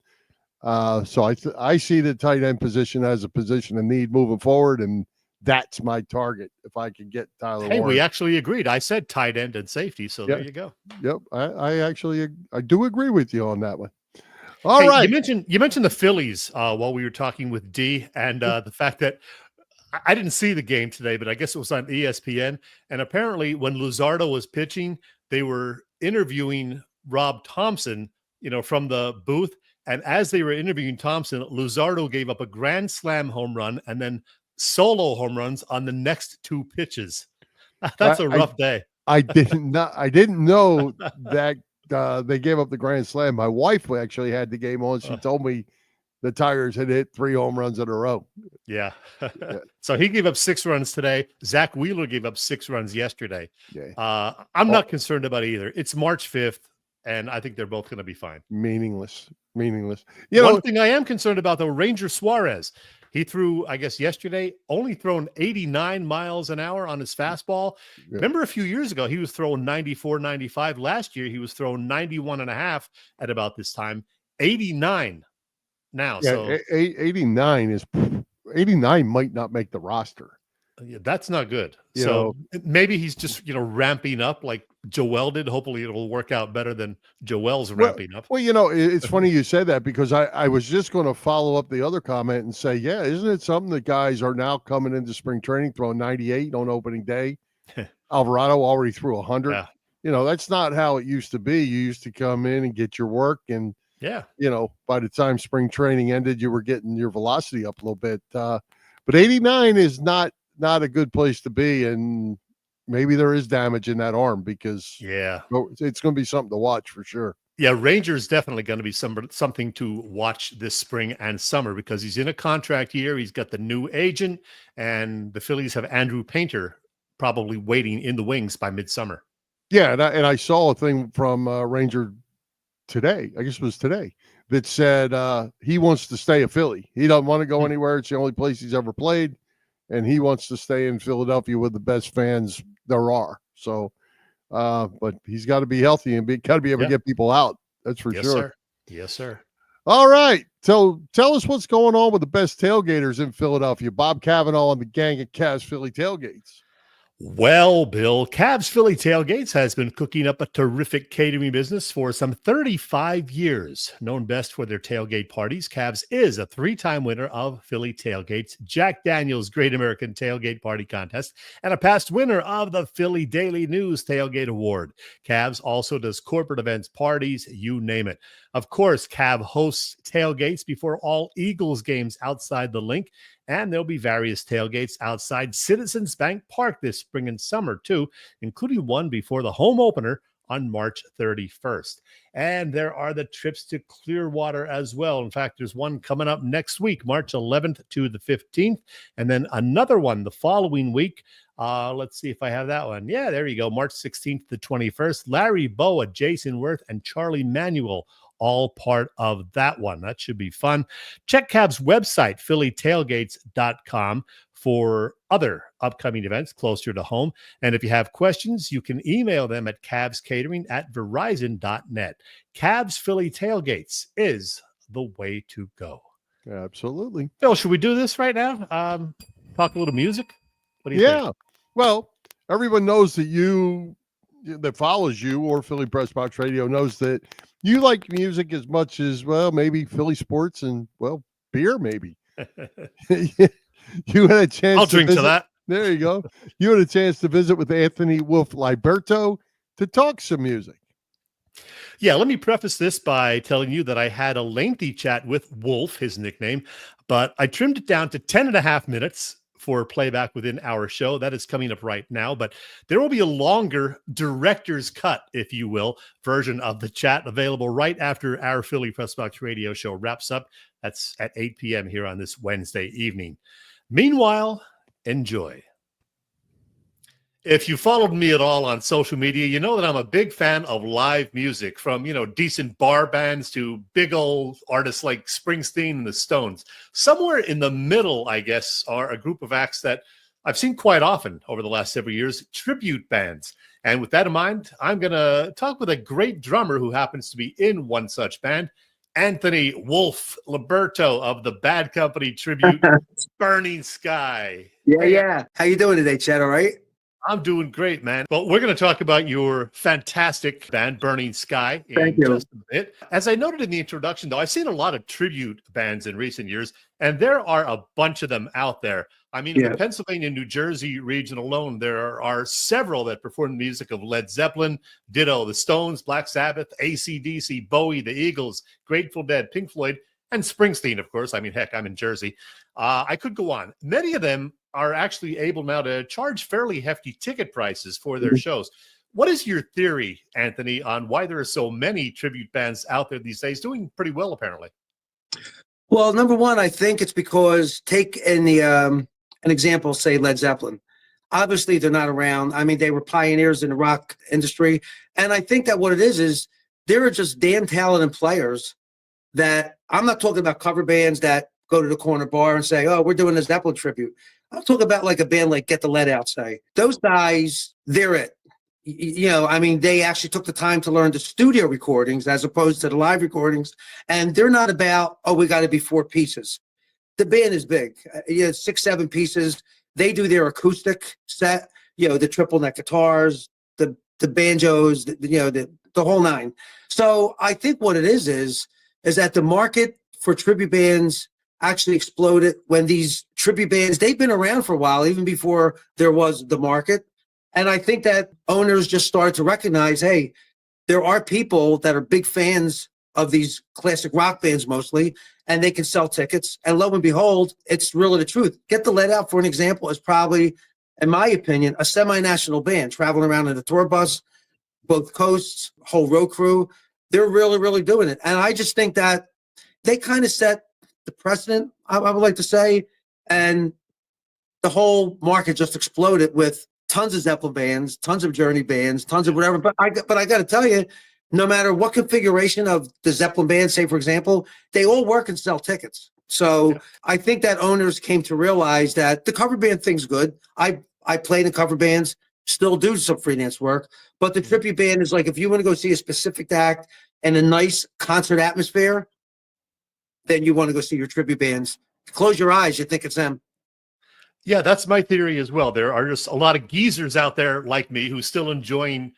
So I see the tight end position as a position of need moving forward, and that's my target if I can get Tyler Hey, Warren. we actually agreed. I said tight end and safety, so there you go. Yep, I do agree with you on that one. All right. You mentioned the Phillies while we were talking with D, and the fact that I didn't see the game today, but I guess it was on ESPN. And apparently, when Luzardo was pitching, they were interviewing Rob Thompson, from the booth. And as they were interviewing Thompson, Luzardo gave up a grand slam home run and then solo home runs on the next 2 pitches. That's a rough day. I didn't know that they gave up the grand slam. My wife actually had the game on. She told me the Tigers had hit 3 home runs in a row. Yeah. So he gave up 6 runs today. Zach Wheeler gave up 6 runs yesterday. Yeah. I'm not concerned about either. It's March 5th, and I think they're both going to be fine. Meaningless. One thing I am concerned about, though, Ranger Suarez. He threw, I guess, yesterday, only thrown 89 miles an hour on his fastball. Yeah. Remember a few years ago, he was throwing 94, 95. Last year, he was throwing 91 and a half at about this time. 89 now. Yeah, so 89 might not make the roster. Yeah, that's not good. So maybe he's just, ramping up like Joel did. Hopefully it'll work out better than Joel's ramping up. Well, it's funny you said that because I was just going to follow up the other comment and say, yeah, isn't it something that guys are now coming into spring training throwing 98 on opening day? Alvarado already threw 100. Yeah. That's not how it used to be. You used to come in and get your work, and by the time spring training ended, you were getting your velocity up a little bit. But 89 is not a good place to be, and maybe there is damage in that arm because it's going to be something to watch for sure. Yeah, Ranger is definitely going to be something to watch this spring and summer because he's in a contract year. He's got the new agent, and the Phillies have Andrew Painter probably waiting in the wings by midsummer. Yeah, and I saw a thing from Ranger today, I guess it was today, that said he wants to stay a Philly. He doesn't want to go anywhere. It's the only place he's ever played, and he wants to stay in Philadelphia with the best fans there are. So, but he's got to be healthy and got to be able to get people out. That's for sure. Sir. Yes, sir. All right. So tell us what's going on with the best tailgaters in Philadelphia. Bob Cavanaugh and the gang at Cavs Philly Tailgates. Well, Bill, Cavs Philly Tailgates has been cooking up a terrific catering business for some 35 years. Known best for their tailgate parties, Cavs is a 3-time winner of Philly Tailgates, Jack Daniel's Great American Tailgate Party Contest, and a past winner of the Philly Daily News Tailgate Award. Cavs also does corporate events, parties, you name it. Of course, Cav hosts tailgates before all Eagles games outside the link, and there'll be various tailgates outside Citizens Bank Park this spring and summer, too, including one before the home opener on March 31st. And there are the trips to Clearwater as well. In fact, there's one coming up next week, March 11th to the 15th, and then another one the following week. Let's see if I have that one. Yeah, there you go, March 16th to 21st. Larry Boa, Jason Worth, and Charlie Manuel, all part of that one. That should be fun. Check Cavs' website, phillytailgates.com, for other upcoming events closer to home. And if you have questions, you can email them at cavscatering@verizon.net. Cavs Philly Tailgates is the way to go. Absolutely. Phil, should we do this right now? Talk a little music? What do you think? Well, everyone knows that follows you or Philly Press Box Radio knows that you like music as much as, well, maybe Philly sports and, well, beer maybe. You had a chance I'll drink to that. There you go. You had a chance to visit with Anthony Liberto to talk some music. Yeah, let me preface this by telling you that I had a lengthy chat with Wolf, his nickname, but I trimmed it down to 10 and a half minutes for playback within our show. That is coming up right now, but there will be a longer director's cut, if you will, version of the chat available right after our Philly Press Box Radio show wraps up. That's at 8 p.m. here on this Wednesday evening. Meanwhile, enjoy. If you followed me at all on social media, you know that I'm a big fan of live music, from, decent bar bands to big old artists like Springsteen and the Stones. Somewhere in the middle, I guess, are a group of acts that I've seen quite often over the last several years, tribute bands. And with that in mind, I'm going to talk with a great drummer who happens to be in one such band, Anthony "Wolf" Liberto of the Bad Company tribute, Burning Sky. Yeah. How you doing today, Chet? All right? I'm doing great, man. Well, we're going to talk about your fantastic band, Burning Sky, Thank you. just a bit. As I noted in the introduction, though, I've seen a lot of tribute bands in recent years, and there are a bunch of them out there. I mean, in the Pennsylvania, New Jersey region alone, there are several that perform the music of Led Zeppelin, ditto the Stones, Black Sabbath, AC/DC, Bowie, the Eagles, Grateful Dead, Pink Floyd, and Springsteen, of course. I mean, heck, I'm in Jersey. I could go on. Many of them are actually able now to charge fairly hefty ticket prices for their shows. What is your theory, Anthony, on why there are so many tribute bands out there these days doing pretty well, apparently? Well, number one, I think it's because, take an example, say Led Zeppelin. Obviously, they're not around. I mean, they were pioneers in the rock industry. And I think that what it is there are just damn talented players that, I'm not talking about cover bands that go to the corner bar and say, oh, we're doing a Zeppelin tribute. I'm talking about like a band like Get the Lead Out, say. Those guys, they're it. I mean, they actually took the time to learn the studio recordings as opposed to the live recordings. And they're not about, oh, we got to be 4 pieces. The band is big. 6, 7 pieces. They do their acoustic set, the triple neck guitars, the banjos, the whole nine. So I think what it is that the market for tribute bands actually exploded when these tribute bands, they've been around for a while, even before there was the market. And I think that owners just started to recognize, hey, there are people that are big fans of these classic rock bands mostly, and they can sell tickets. And lo and behold, it's really the truth. Get the Lead Out, for an example, is probably, in my opinion, a semi-national band traveling around in a tour bus, both coasts, whole road crew. They're really, really doing it. And I just think that they kind of set the precedent, I would like to say, and the whole market just exploded with tons of Zeppelin bands, tons of Journey bands, tons of whatever. But I got to tell you, no matter what configuration of the Zeppelin band, say, for example, they all work and sell tickets. So I think that owners came to realize that the cover band thing's good. I play in cover bands, still do some freelance work, but the tribute band is like, if you want to go see a specific act and a nice concert atmosphere, then you want to go see your tribute bands. Close your eyes, you think it's them. Yeah, that's my theory as well. There are just a lot of geezers out there like me who still enjoy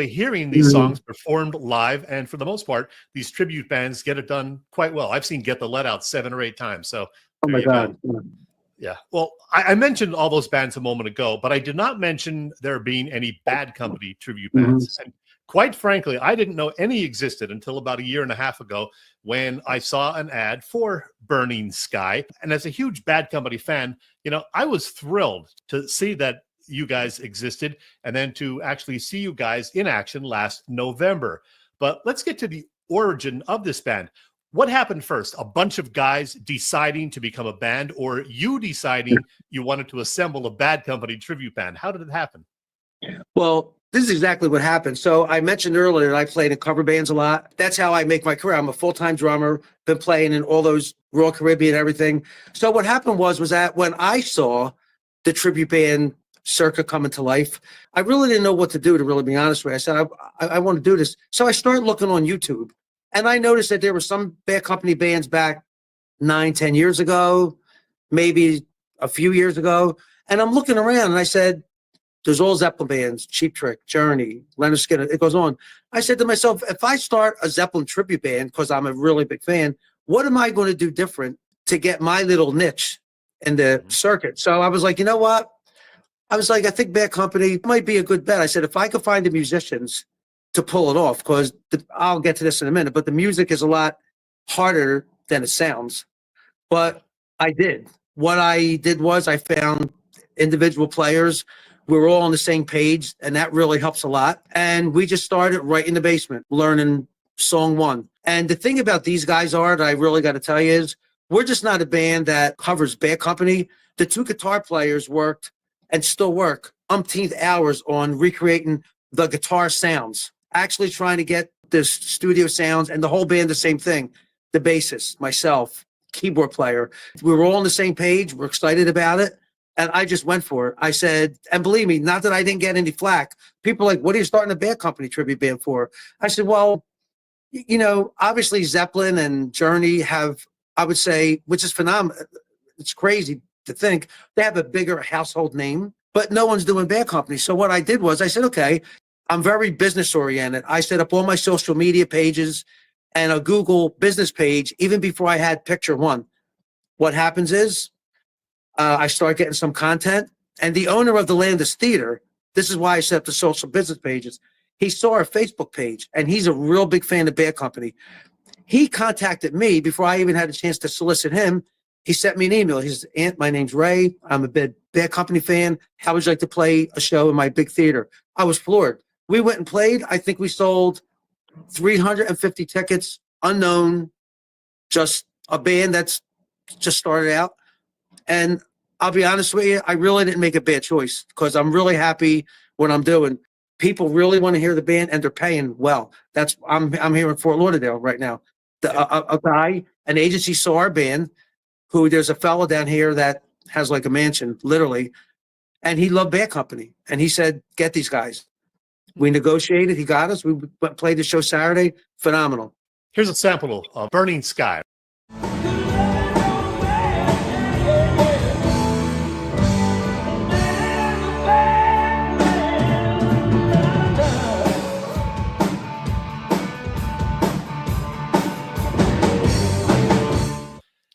hearing these songs performed live. And for the most part, these tribute bands get it done quite well. I've seen Get the Let Out 7 or 8 times. So oh my God. Yeah. Well, I mentioned all those bands a moment ago, but I did not mention there being any Bad Company tribute bands. And quite frankly, I didn't know any existed until about 1.5 years ago when I saw an ad for Burning Sky. And as a huge Bad Company fan, I was thrilled to see that you guys existed and then to actually see you guys in action last November. But let's get to the origin of this band. What happened first? A bunch of guys deciding to become a band, or you deciding you wanted to assemble a Bad Company tribute band? How did it happen? Well, this is exactly what happened. So I mentioned earlier that I played in cover bands a lot. That's how I make my career. I'm a full-time drummer, been playing in all those Royal Caribbean and everything. So what happened was that when I saw the tribute band circuit coming to life, I really didn't know what to do, to really be honest with you. I said, I want to do this. So I started looking on YouTube, and I noticed that there were some Bad Company bands back 9-10 years ago, maybe a few years ago. And I'm looking around and I said, there's all Zeppelin bands, Cheap Trick, Journey, Leonard Skinner, it goes on. I said to myself, if I start a Zeppelin tribute band, because I'm a really big fan, what am I going to do different to get my little niche in the circuit? So I was like, you know what? I think Bad Company might be a good bet. I said, if I could find the musicians to pull it off, because I'll get to this in a minute, but the music is a lot harder than it sounds. But I did. what I did was I found individual players. We were all on the same page, and that really helps a lot. And we just started right in the basement learning song one. And the thing about these guys are that I really got to tell you is we're just not a band that covers Bad Company. The two guitar players worked and still work umpteenth hours on recreating the guitar sounds, actually trying to get the studio sounds, and the whole band the same thing. The bassist, myself, keyboard player, we were all on the same page. We're excited about it. And I just went for it. I said, and believe me, not that I didn't get any flack. People are like, what are you starting a Bad Company tribute band for? I said, well, you know, obviously Zeppelin and Journey have, I would say, which is phenomenal. It's crazy to think they have a bigger household name, but no one's doing Bad Company. So what I did was I said, okay, I'm very business oriented. I set up all my social media pages and a Google business page even before I had picture one. What happens is I start getting some content, and the owner of the Landis Theater, this is why I set up the social business pages. He saw our Facebook page, and he's a real big fan of Bad Company. He contacted me before I even had a chance to solicit him. He sent me an email. He says, Aunt, my name's Ray. I'm a big Bad Company fan. How would you like to play a show in my big theater? I was floored. We went and played. I think we sold 350 tickets, unknown, just a band that's just started out. And I'll be honest with you, I really didn't make a bad choice because I'm really happy what I'm doing. People really want to hear the band, and they're paying well. That's I'm here in Fort Lauderdale right now. A guy, an agency saw our band, who there's a fellow down here that has like a mansion, literally, and he loved Bad Company. And he said, get these guys. We negotiated. He got us. We played the show Saturday. Phenomenal. Here's a sample of Burning Sky.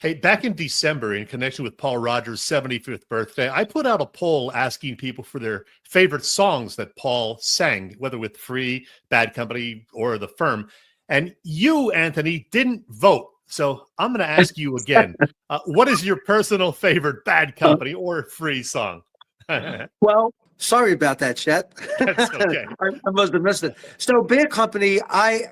Hey, back in December, in connection with Paul Rogers' 75th birthday, I put out a poll asking people for their favorite songs that Paul sang, whether with Free, Bad Company, or The Firm. And you, Anthony, didn't vote. So I'm going to ask you again, what is your personal favorite Bad Company or Free song? Well, sorry about that, Chet. That's okay. I must have missed it. So Bad Company,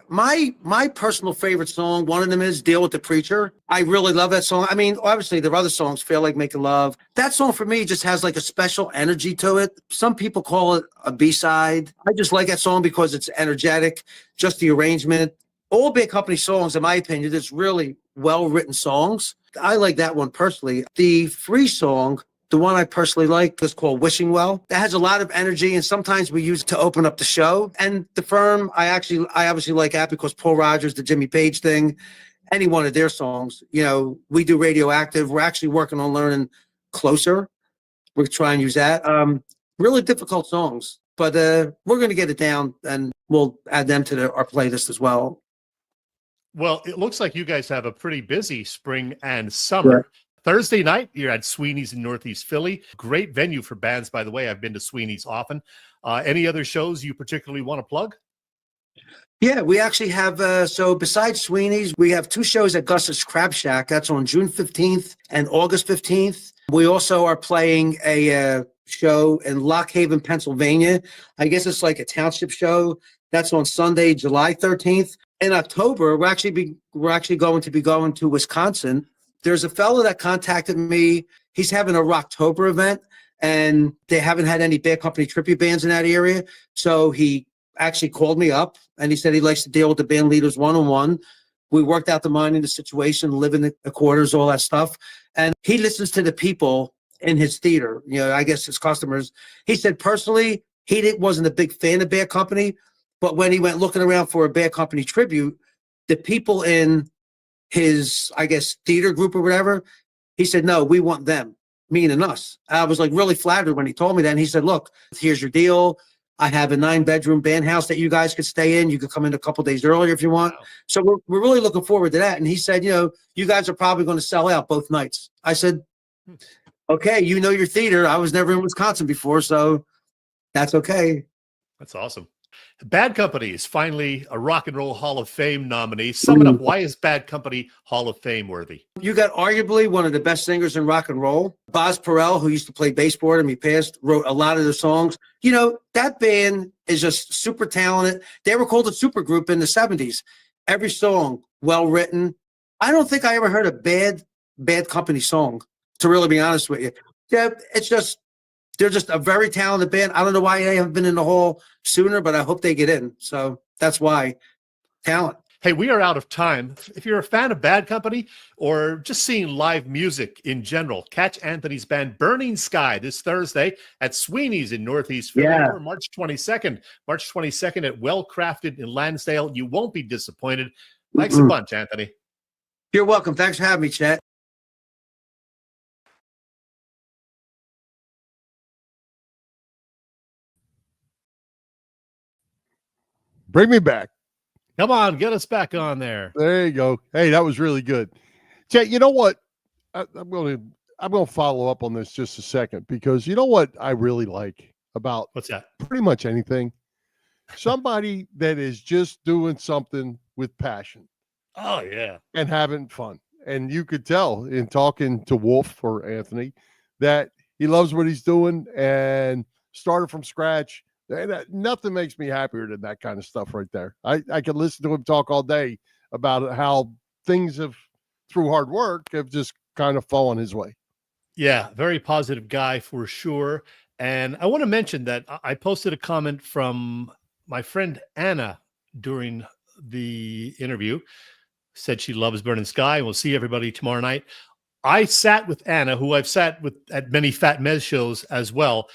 my personal favorite song, one of them is Deal with the Preacher. I really love that song. I mean, obviously there are other songs, Feel Like Making Love. That song for me just has like a special energy to it. Some people call it a B-side. I just like that song because it's energetic, just the arrangement. All Bad Company songs, in my opinion, there's really well-written songs. I like that one personally. The Free song, the one I personally like, is called Wishing Well. That has a lot of energy, and sometimes we use it to open up the show. And The Firm, I obviously like that because Paul Rogers, the Jimmy Page thing, any one of their songs. You know, we do Radioactive. We're actually working on learning Closer. We're trying to use that. Really difficult songs, but we're going to get it down, and we'll add them to our playlist as well. Well, it looks like you guys have a pretty busy spring and summer. Yeah. Thursday night, you're at Sweeney's in Northeast Philly. Great venue for bands, by the way. I've been to Sweeney's often. Any other shows you particularly want to plug? Yeah, we actually have, so besides Sweeney's, we have two shows at Gus's Crab Shack. That's on June 15th and August 15th. We also are playing a show in Lock Haven, Pennsylvania. I guess it's like a township show. That's on Sunday, July 13th. In October, we're actually going to be going to Wisconsin. There's a fellow that contacted me. He's having a Rocktober event, and they haven't had any Bad Company tribute bands in that area. So he actually called me up, and he said he likes to deal with the band leaders one-on-one. We worked out the money, the situation, living the quarters, all that stuff. And he listens to the people in his theater, you know, I guess his customers. He said personally, he wasn't a big fan of Bad Company, but when he went looking around for a Bad Company tribute, the people in his, I guess, theater group or whatever, he said, no, we want them, meaning us. I was like really flattered when he told me that. And he said, look, here's your deal. I have a 9-bedroom band house that you guys could stay in. You could come in a couple days earlier if you want. Wow. So we're really looking forward to that. And he said, you know, you guys are probably going to sell out both nights. I said, okay, you know your theater. I was never in Wisconsin before, so that's okay. That's awesome. Bad Company is finally a Rock and Roll Hall of Fame nominee. Sum it up. Why is Bad Company Hall of Fame worthy? You got arguably one of the best singers in rock and roll. Boz Perrell, who used to play bass for him, he passed, wrote a lot of the songs. You know, that band is just super talented. They were called a super group in the 70s. Every song, well written. I don't think I ever heard a Bad Company song, to really be honest with you. Yeah, they're just a very talented band. I don't know why they haven't been in the hall sooner, but I hope they get in. So that's why. Talent. Hey, we are out of time. If you're a fan of Bad Company or just seeing live music in general, catch Anthony's band Burning Sky this Thursday at Sweeney's in Northeast Philly, or March 22nd. March 22nd at Well Crafted in Lansdale. You won't be disappointed. Thanks a bunch, Anthony. You're welcome. Thanks for having me, Chet. Bring me back. Come on, get us back on there. There you go. Hey, that was really good. Chet, you know what? I'm gonna follow up on this just a second, because you know what I really like about what's that? Pretty much anything. Somebody that is just doing something with passion. Oh yeah. And having fun. And you could tell in talking to Wolf or Anthony that he loves what he's doing and started from scratch. Nothing makes me happier than that kind of stuff right there. I could listen to him talk all day about how things have, through hard work, have just kind of fallen his way. Yeah, very positive guy for sure. And I want to mention that I posted a comment from my friend Anna during the interview. Said she loves Burning Sky, and we'll see everybody tomorrow night. I sat with Anna, who I've sat with at many Fat Mez shows as well.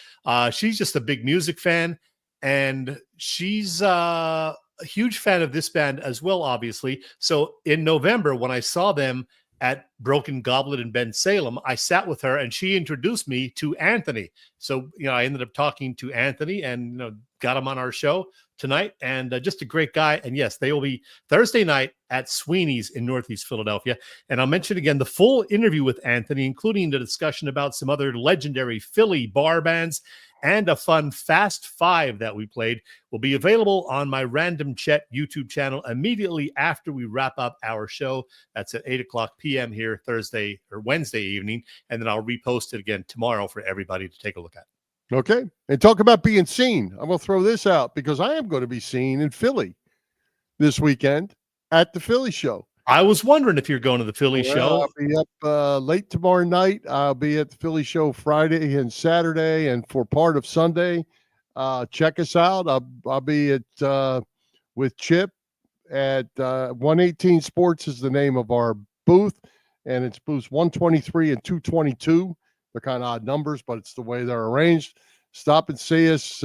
She's just a big music fan, and she's a huge fan of this band as well, obviously. So in November, when I saw them at Broken Goblet in Bensalem, I sat with her and she introduced me to Anthony. So, I ended up talking to Anthony and, got him on our show tonight, and just a great guy. And yes, they will be Thursday night at Sweeney's in Northeast Philadelphia. And I'll mention again, the full interview with Anthony, including the discussion about some other legendary Philly bar bands and a fun Fast Five that we played, will be available on my Random Chet YouTube channel immediately after we wrap up our show. That's at 8:00 p.m. here Thursday or Wednesday evening. And then I'll repost it again tomorrow for everybody to take a look at. Okay. And talk about being seen. I'm going to throw this out because I am going to be seen in Philly this weekend at the Philly show. I was wondering if you're going to the Philly show. I'll be up late tomorrow night. I'll be at the Philly show Friday and Saturday, and for part of Sunday. Check us out. I'll be at with Chip at 118 Sports is the name of our booth, and it's booths 123 and 222. They're kind of odd numbers, but it's the way they're arranged. Stop and see us.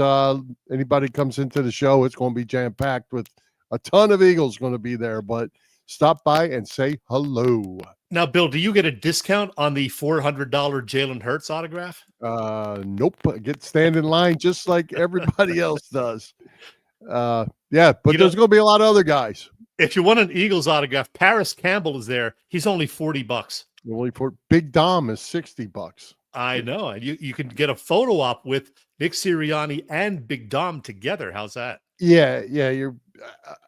Anybody comes into the show, it's going to be jam-packed with a ton of Eagles going to be there, but stop by and say hello. Now, Bill, do you get a discount on the $400 Jalen Hurts autograph? Nope. Stand in line just like everybody else does. Yeah, but there's going to be a lot of other guys. If you want an Eagles autograph, Paris Campbell is there. He's only $40. Only for Big Dom is $60. I know. And you can get a photo op with Nick Sirianni and Big Dom together. How's that? Yeah. You're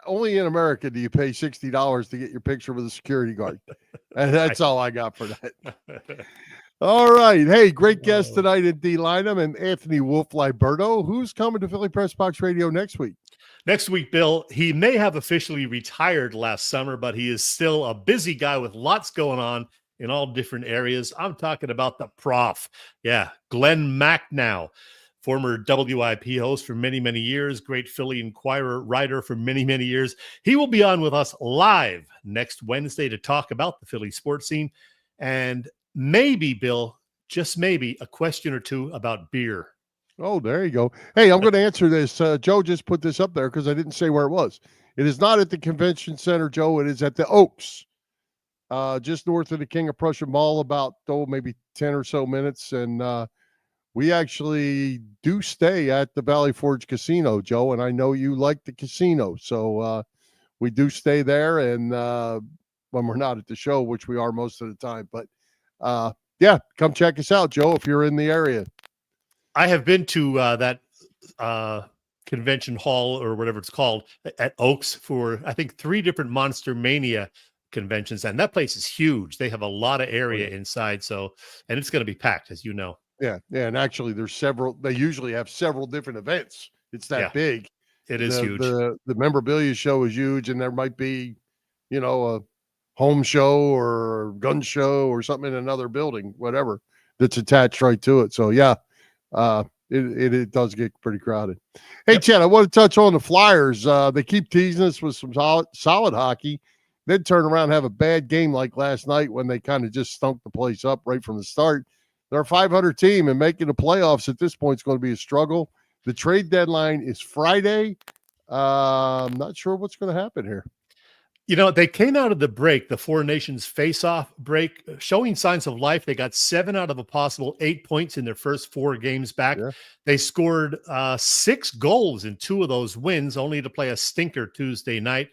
only in America do you pay $60 to get your picture with a security guard. And that's all I got for that. All right. Hey, great guest tonight at Dei Lynam and Anthony Liberto. Who's coming to Philly Press Box Radio next week? Next week, Bill, he may have officially retired last summer, but he is still a busy guy with lots going on in all different areas. I'm talking about the Prof. Yeah, Glenn Macnow, former WIP host for many, many years, great Philly Inquirer writer for many, many years. He will be on with us live next Wednesday to talk about the Philly sports scene and maybe, Bill, just maybe, a question or two about beer. Oh, there you go. Hey, I'm going to answer this. Joe just put this up there because I didn't say where it was. It is not at the convention center, Joe. It is at the Oaks. Just north of the King of Prussia Mall, about maybe 10 or so minutes. And we actually do stay at the Valley Forge Casino, Joe, and I know you like the casino. So we do stay there, and when we're not at the show, which we are most of the time. But yeah, come check us out, Joe, if you're in the area. I have been to that convention hall or whatever it's called at Oaks for, I think, 3 different Monster Mania conventions. And that place is huge. They have a lot of area inside. So, and it's going to be packed, as you know. Yeah. Yeah. And actually there's several, they usually have several different events. It's that big. It is huge. The memorabilia show is huge, and there might be, a home show or gun show or something in another building, whatever, that's attached right to it. So yeah, it does get pretty crowded. Hey, Chet, I want to touch on the Flyers. They keep teasing us with some solid hockey, then turn around and have a bad game like last night when they kind of just stunk the place up right from the start. They're a 500 team, and making the playoffs at this point is going to be a struggle. The trade deadline is Friday. I'm not sure what's going to happen here. They came out of the break, the Four Nations face-off break, showing signs of life. They got 7 out of a possible 8 points in their first 4 games back. Yeah. They scored 6 goals in 2 of those wins, only to play a stinker Tuesday night.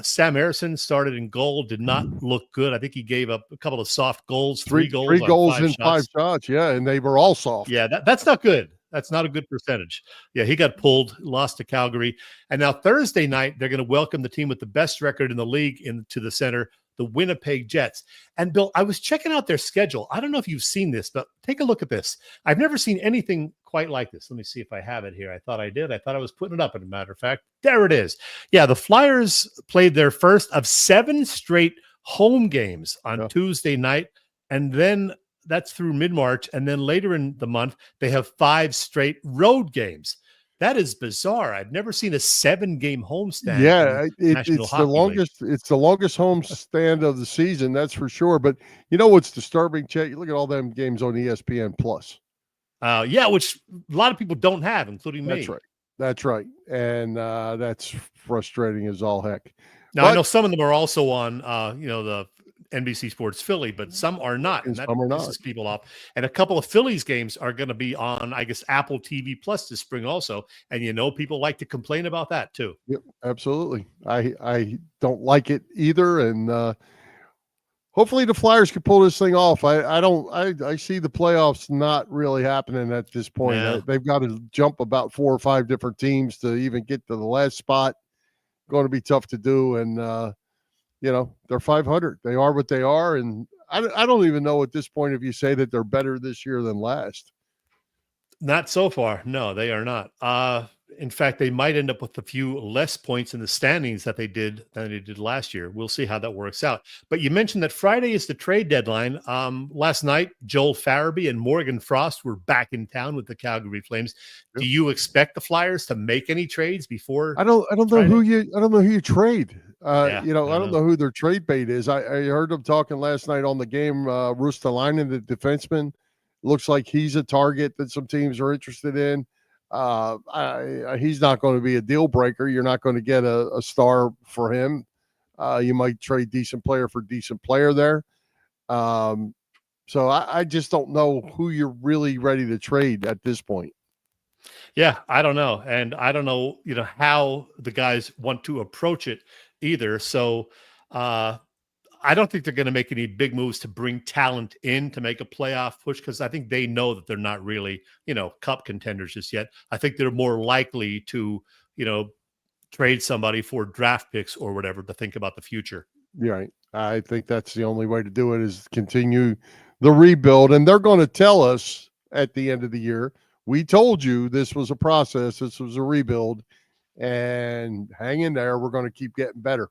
Sam Harrison started in goal, did not look good. I think he gave up a couple of soft goals, 3 goals. 3 goals in 5 shots. Yeah, and they were all soft. Yeah, that's not good. That's not a good percentage. Yeah, he got pulled, lost to Calgary. And now Thursday night, they're going to welcome the team with the best record in the league into the center, the Winnipeg Jets. And Bill, I was checking out their schedule. I don't know if you've seen this, but take a look at this. I've never seen anything quite like this. Let me see if I have it here. I thought I did. I thought I was putting it up, as a matter of fact. There it is. Yeah, the Flyers played their first of 7 straight home games on Tuesday night. And then that's through mid-March. And then later in the month, they have 5 straight road games. That is bizarre. I've never seen a 7-game homestand. Yeah, it's the longest. It's the longest homestand of the season, that's for sure. But you know what's disturbing, Chet? You look at all them games on ESPN Plus. Yeah, which a lot of people don't have, including me. That's right. That's right, and that's frustrating as all heck. Now I know some of them are also on, the NBC Sports Philly, but some are not. And that pisses people off. And a couple of Phillies games are going to be on, I guess, Apple TV Plus this spring also. And people like to complain about that too. Yep, absolutely. I don't like it either. And hopefully the Flyers can pull this thing off. I see the playoffs not really happening at this point. Yeah. They've got to jump about 4 or 5 different teams to even get to the last spot. Going to be tough to do. And, they're 500. They are what they are. And I don't even know at this point if you say that they're better this year than last. Not so far. No, they are not. In fact, they might end up with a few less points in the standings than they did last year. We'll see how that works out. But you mentioned that Friday is the trade deadline. Last night, Joel Farabee and Morgan Frost were back in town with the Calgary Flames. Yep. Do you expect the Flyers to make any trades before? I don't know who you trade. I don't know who their trade bait is. I heard them talking last night on the game. Rustalainen, the defenseman, looks like he's a target that some teams are interested in. He's not going to be a deal breaker. You're not going to get a star for him. You might trade decent player for decent player there. So I just don't know who you're really ready to trade at this point. Yeah, I don't know. And I don't know, how the guys want to approach it either. So I don't think they're going to make any big moves to bring talent in to make a playoff push, because I think they know that they're not really, cup contenders just yet. I think they're more likely to, trade somebody for draft picks or whatever to think about the future. Right. I think that's the only way to do it, is continue the rebuild. And they're going to tell us at the end of the year, we told you this was a process, this was a rebuild, and hang in there. We're going to keep getting better.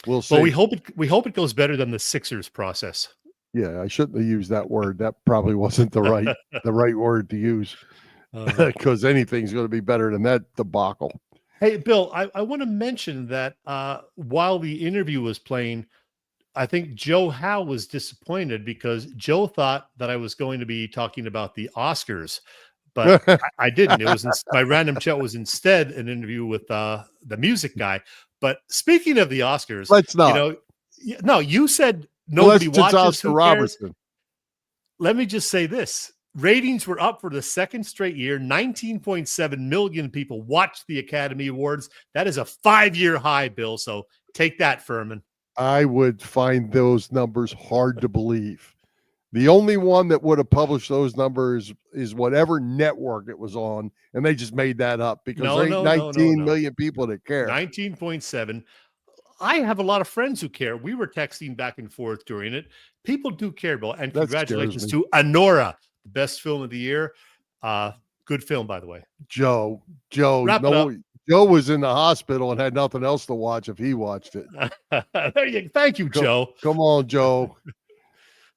We'll see. Well, we hope it goes better than the Sixers process. Yeah, I shouldn't have used that word. That probably wasn't the right word to use, because anything's going to be better than that debacle. Hey, Bill, I want to mention that while the interview was playing, I think Joe Howe was disappointed because Joe thought that I was going to be talking about the Oscars, but I didn't. It was my random chat was instead an interview with the music guy. But speaking of the Oscars, let's not. No, you said nobody watches. Oscar Robertson. Let me just say this. Ratings were up for the second straight year. 19.7 million people watched the Academy Awards. That is a 5-year high, Bill. So take that, Furman. I would find those numbers hard to believe. The only one that would have published those numbers is whatever network it was on, and they just made that up because there ain't 19 million people that care. 19.7. I have a lot of friends who care. We were texting back and forth during it. People do care, Bill. And congratulations to Anora, the best film of the year. Good film, by the way. Joe, Joe was in the hospital and had nothing else to watch if he watched it. Thank you, Joe. Come on, Joe.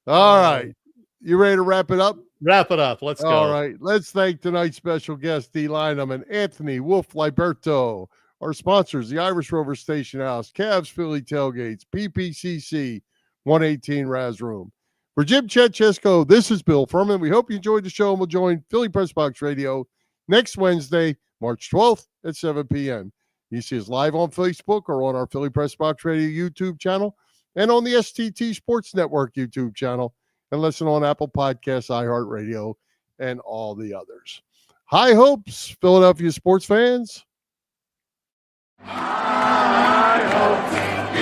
All right. You ready to wrap it up? Wrap it up. Let's go. All right. Let's thank tonight's special guests, Dei Lynam and Anthony Liberto. Our sponsors, the Irish Rover Station House, Cavs Philly Tailgates, PPCC, 118 Raz Room. For Jim, Chet, Chesko, this is Bill Furman. We hope you enjoyed the show and we'll join Philly Press Box Radio next Wednesday, March 12th at 7 p.m. You see us live on Facebook or on our Philly Press Box Radio YouTube channel and on the STT Sports Network YouTube channel, and listen on Apple Podcasts, iHeartRadio, and all the others. High hopes, Philadelphia sports fans. High hopes.